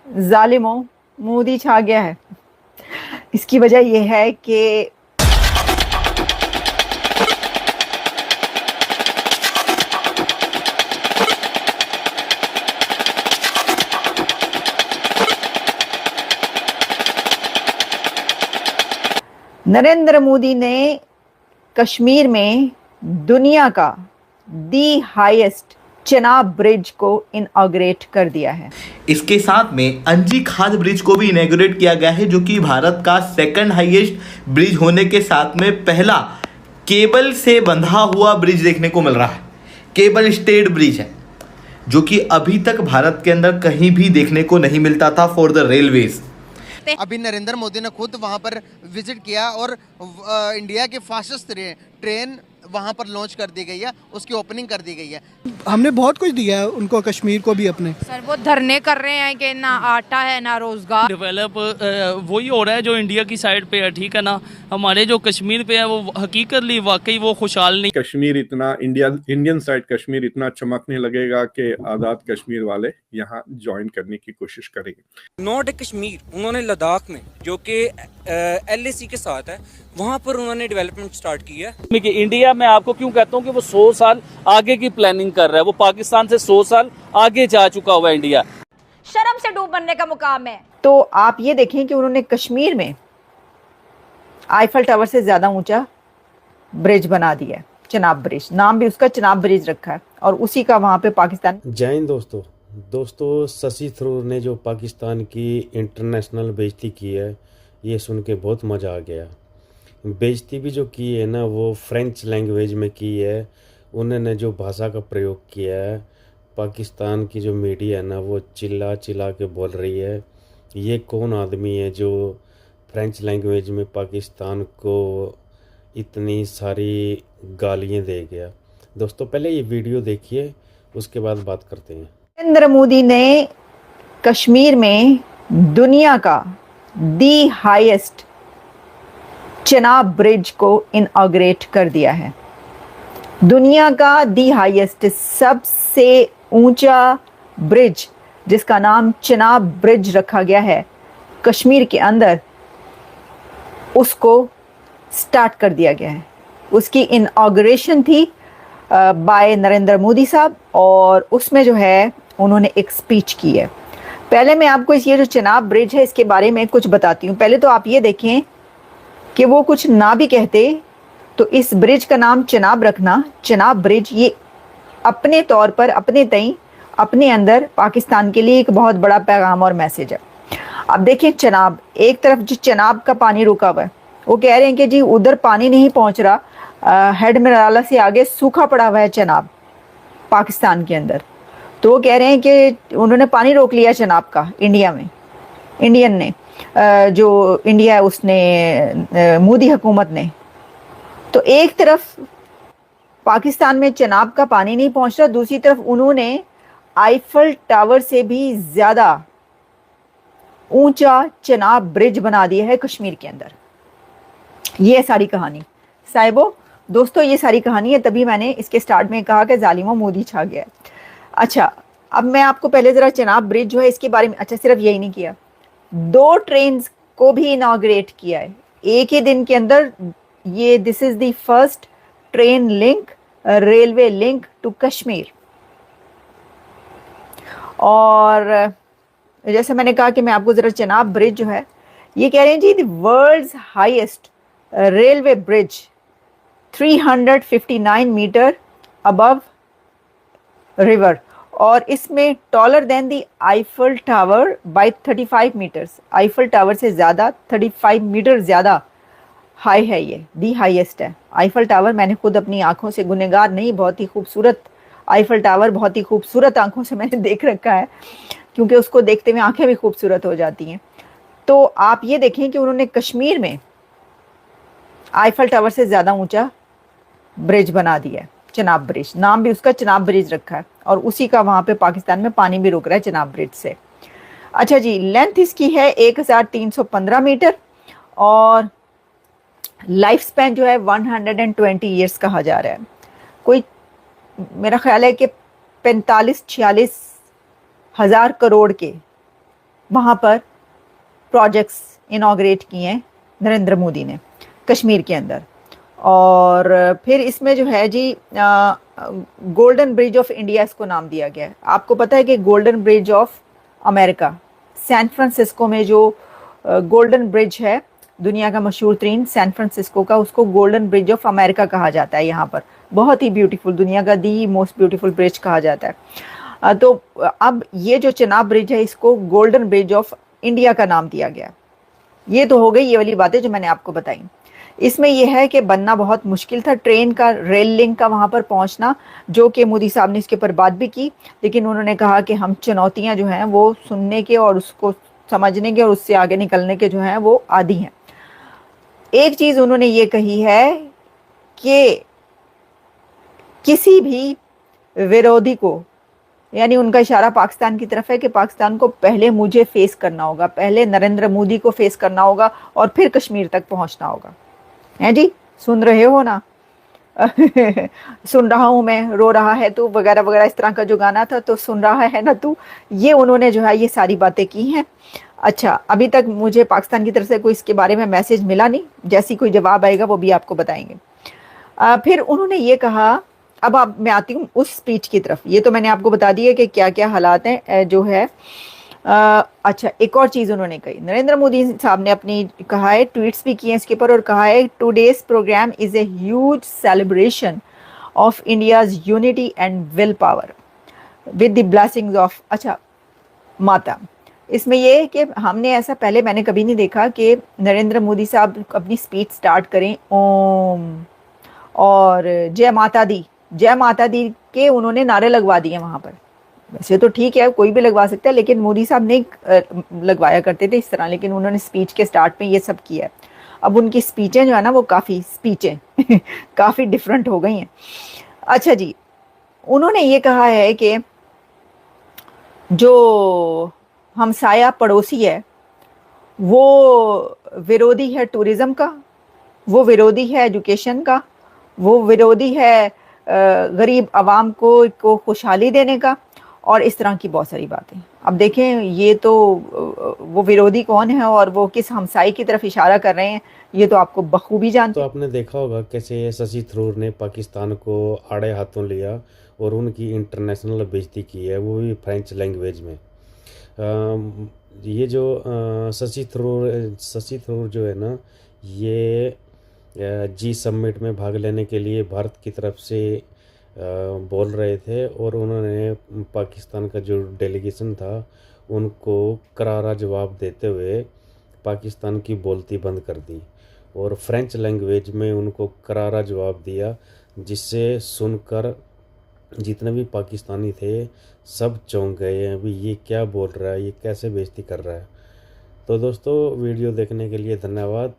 जालिमों, मोदी छा गया है। इसकी वजह यह है कि नरेंद्र मोदी ने कश्मीर में दुनिया का दी हाईएस्ट चिनाब ब्रिज को इनॉग्रेट कर दिया है। इसके साथ में अंजी खाद ब्रिज को भी इनॉग्रेट किया गया है, जो कि भारत का सेकंड हाईएस्ट ब्रिज होने के साथ में पहला केबल से बंधा हुआ ब्रिज देखने को मिल रहा है। केबल स्टेड ब्रिज है, जो कि अभी तक भारत के अंदर कहीं भी देखने को नहीं मिलता था फॉर द रेलवेज। अभी नरेंद्र मोदी ने खुद वहां पर विजिट किया और इंडिया के फास्टेस्ट ट्रेन वहां पर लॉन्च कर दी गई है, उसकी ओपनिंग कर दी गई है। हमने बहुत कुछ दिया है उनको, कश्मीर को भी अपने। सर वो धरने कर रहे हैं कि ना आटा है ना रोजगार। डेवलप वही हो रहा है जो इंडिया की साइड पे है, ठीक है ना। हमारे जो कश्मीर पे है वो हकीकतली वाकई वो खुशहाल नहीं। कश्मीर इतना इंडियन साइड कश्मीर इतना चमकने लगेगा कि आज़ाद कश्मीर वाले यहाँ ज्वाइन करने की कोशिश करेंगे। नॉट कश्मीर, उन्होंने लद्दाख में जो कि LAC के साथ है, वहाँ पर उन्होंने डेवलपमेंट स्टार्ट की है। इंडिया में आपको क्यों कहता हूँ कि वो 100 साल आगे की प्लानिंग कर रहा है। वो पाकिस्तान से 100 साल आगे जा चुका हुआ इंडिया। शर्म से डूब बनने का मुकाम है। तो आप ये देखें कि उन्होंने कश्मीर में आईफल टावर से ज्यादा ऊंचा ब्रिज बना दिया है, चिनाब ब्रिज। नाम भी उसका चिनाब ब्रिज रखा है और उसी का वहां पे पाकिस्तान। जय हिंद दोस्तों शशि थरूर ने जो पाकिस्तान की इंटरनेशनल बेइज्जती की है, ये सुन के बहुत मज़ा आ गया। बेइज्जती भी जो की है ना, वो फ्रेंच लैंग्वेज में की है। उन्होंने जो भाषा का प्रयोग किया है, पाकिस्तान की जो मीडिया है ना, वो चिल्ला चिल्ला के बोल रही है ये कौन आदमी है जो फ्रेंच लैंग्वेज में पाकिस्तान को इतनी सारी गालियाँ दे गया। दोस्तों पहले ये वीडियो देखिए, उसके बाद बात करते हैं। नरेंद्र मोदी ने कश्मीर में दुनिया का दी हाईएस्ट चिनाब ब्रिज को इनऑग्रेट कर दिया है। दुनिया का दी हाईएस्ट, सबसे ऊंचा ब्रिज जिसका नाम चिनाब ब्रिज रखा गया है कश्मीर के अंदर, उसको स्टार्ट कर दिया गया है। उसकी इनऑग्रेशन थी बाय नरेंद्र मोदी साहब, और उसमें जो है उन्होंने एक स्पीच की है। पहले मैं आपको ये जो चिनाब ब्रिज है इसके बारे में कुछ बताती हूँ। पहले तो आप ये देखें कि वो कुछ ना भी कहते तो इस ब्रिज का नाम चिनाब रखना, चिनाब ब्रिज, ये अपने तौर पर अपने तई अपने अंदर पाकिस्तान के लिए एक बहुत बड़ा पैगाम और मैसेज है। अब देखिए चिनाब, एक तरफ जो चिनाब का पानी रुका हुआ है, वो कह रहे हैं कि जी उधर पानी नहीं पहुंच रहा, हेड मिराला से आगे सूखा पड़ा हुआ है चिनाब पाकिस्तान के अंदर। तो वो कह रहे हैं कि उन्होंने पानी रोक लिया चिनाब का इंडिया में, इंडियन ने, जो इंडिया है उसने, मोदी हुकूमत ने। तो एक तरफ पाकिस्तान में चिनाब का पानी नहीं पहुंच रहा, दूसरी तरफ उन्होंने आईफल टावर से भी ज्यादा ऊंचा चिनाब ब्रिज बना दिया है कश्मीर के अंदर। ये सारी कहानी साहिबो, दोस्तों ये सारी कहानी है, तभी मैंने इसके स्टार्ट में कहा कि जालिमों मोदी छा गया है। अच्छा, अब मैं आपको पहले जरा चिनाब ब्रिज जो है इसके बारे में, अच्छा सिर्फ यही नहीं किया, 2 ट्रेन को भी इनॉग्रेट किया है एक ही दिन के अंदर। ये this is the first train link, railway link to Kashmir. और जैसे मैंने कहा कि मैं आपको जरा चिनाब ब्रिज जो है, ये कह रहे हैं जी the world's highest railway bridge 359 metre above river, और इसमें taller than the Eiffel tower by 35 metres. Eiffel tower से ज़्यादा 35 मीटर ज़्यादा हाई है, ये दी हाईएस्ट है। आईफल टावर मैंने खुद अपनी आंखों से, गुनहगार नहीं, बहुत ही खूबसूरत आईफल टावर, बहुत ही खूबसूरत आंखों से मैंने देख रखा है, क्योंकि उसको देखते हुए आंखें भी खूबसूरत हो जाती हैं। तो आप ये देखें कि उन्होंने कश्मीर में आईफल टावर से ज़्यादा ऊंचा ब्रिज बना दिया है, चिनाब ब्रिज। नाम भी उसका चिनाब ब्रिज रखा है और उसी का वहाँ पे पाकिस्तान में पानी भी रुक रहा है चिनाब ब्रिज से। अच्छा जी, लेंथ इसकी है 1315 मीटर और लाइफ स्पैन जो है 120 ईयर्स कहा जा रहा है। कोई मेरा ख्याल है कि 45-46 हज़ार करोड़ के वहाँ पर प्रोजेक्ट्स इनॉग्रेट किए हैं नरेंद्र मोदी ने कश्मीर के अंदर। और फिर इसमें जो है जी गोल्डन ब्रिज ऑफ इंडिया इसको नाम दिया गया है। आपको पता है कि golden bridge of America, San Francisco में जो गोल्डन ब्रिज है, दुनिया का मशहूर तरीन सैन फ्रांसिस्को का, उसको गोल्डन ब्रिज ऑफ अमेरिका कहा जाता है। यहाँ पर बहुत ही ब्यूटीफुल, दुनिया का दी मोस्ट ब्यूटीफुल ब्रिज कहा जाता है। तो अब ये जो चेनाब ब्रिज है, इसको गोल्डन ब्रिज ऑफ इंडिया का नाम दिया गया। ये तो हो गई ये वाली बातें जो मैंने आपको बताई। इसमें यह है कि बनना बहुत मुश्किल था ट्रेन का, रेल लिंक का वहाँ पर पहुँचना, जो कि मोदी साहब ने इसके ऊपर बात भी की, लेकिन उन्होंने कहा कि हम चुनौतियाँ जो हैं वो सुनने के और उसको समझने के और उससे आगे निकलने के जो हैं वो आदी हैं। एक चीज़ उन्होंने ये कही है कि किसी भी विरोधी को, यानी उनका इशारा पाकिस्तान की तरफ है कि पाकिस्तान को पहले मुझे फेस करना होगा, पहले नरेंद्र मोदी को फेस करना होगा और फिर कश्मीर तक पहुंचना होगा। हैं जी, सुन रहे हो ना? सुन रहा हूँ मैं, रो रहा है तू, वगैरह वगैरह, इस तरह का जो गाना था, तो सुन रहा है ना तू। ये उन्होंने जो है ये सारी बातें की हैं। अच्छा, अभी तक मुझे पाकिस्तान की तरफ से कोई इसके बारे में मैसेज मिला नहीं, जैसी कोई जवाब आएगा वो भी आपको बताएंगे। फिर उन्होंने ये कहा, अब मैं आती हूँ उस स्पीच की तरफ। ये तो मैंने आपको बता दिया कि क्या क्या हालात हैं जो है। अच्छा, एक और चीज़ उन्होंने कही, नरेंद्र मोदी साहब ने अपनी कहा है, ट्वीट्स भी किए हैं इसके ऊपर, और कहा है today's programme is a huge celebration of India's unity and will power with the blessings of, अच्छा, माता। इसमें ये है कि हमने ऐसा पहले मैंने कभी नहीं देखा कि नरेंद्र मोदी साहब अपनी स्पीच स्टार्ट करें ओम और जय माता दी, जय माता दी के उन्होंने नारे लगवा दिए वहाँ पर। वैसे तो ठीक है, कोई भी लगवा सकता है, लेकिन मोदी साहब नहीं लगवाया करते थे इस तरह, लेकिन उन्होंने स्पीच के स्टार्ट में ये सब किया है। अब उनकी स्पीचें जो है ना वो काफ़ी स्पीचें काफ़ी डिफरेंट हो गई हैं। अच्छा जी, उन्होंने ये कहा है कि जो हमसाया पड़ोसी है वो विरोधी है टूरिज़्म का, वो विरोधी है एजुकेशन का, वो विरोधी है गरीब आवाम को खुशहाली देने का, और इस तरह की बहुत सारी बातें। अब देखें, ये तो वो विरोधी कौन है और वो किस हमसाई की तरफ इशारा कर रहे हैं, ये तो आपको बखूबी जानते तो हैं। आपने देखा होगा कैसे शशि थरूर ने पाकिस्तान को आड़े हाथों लिया और उनकी इंटरनेशनल बेइज्जती की है, वो भी फ्रेंच लैंग्वेज में। ये जो शशि थरूर जो है ना, ये जी समिट में भाग लेने के लिए भारत की तरफ से बोल रहे थे, और उन्होंने पाकिस्तान का जो डेलीगेशन था उनको करारा जवाब देते हुए पाकिस्तान की बोलती बंद कर दी और फ्रेंच लैंग्वेज में उनको करारा जवाब दिया, जिससे सुनकर जितने भी पाकिस्तानी थे सब चौंक गए हैं, अभी ये क्या बोल रहा है, ये कैसे बेइज्जती कर रहा है। तो दोस्तों, वीडियो देखने के लिए धन्यवाद।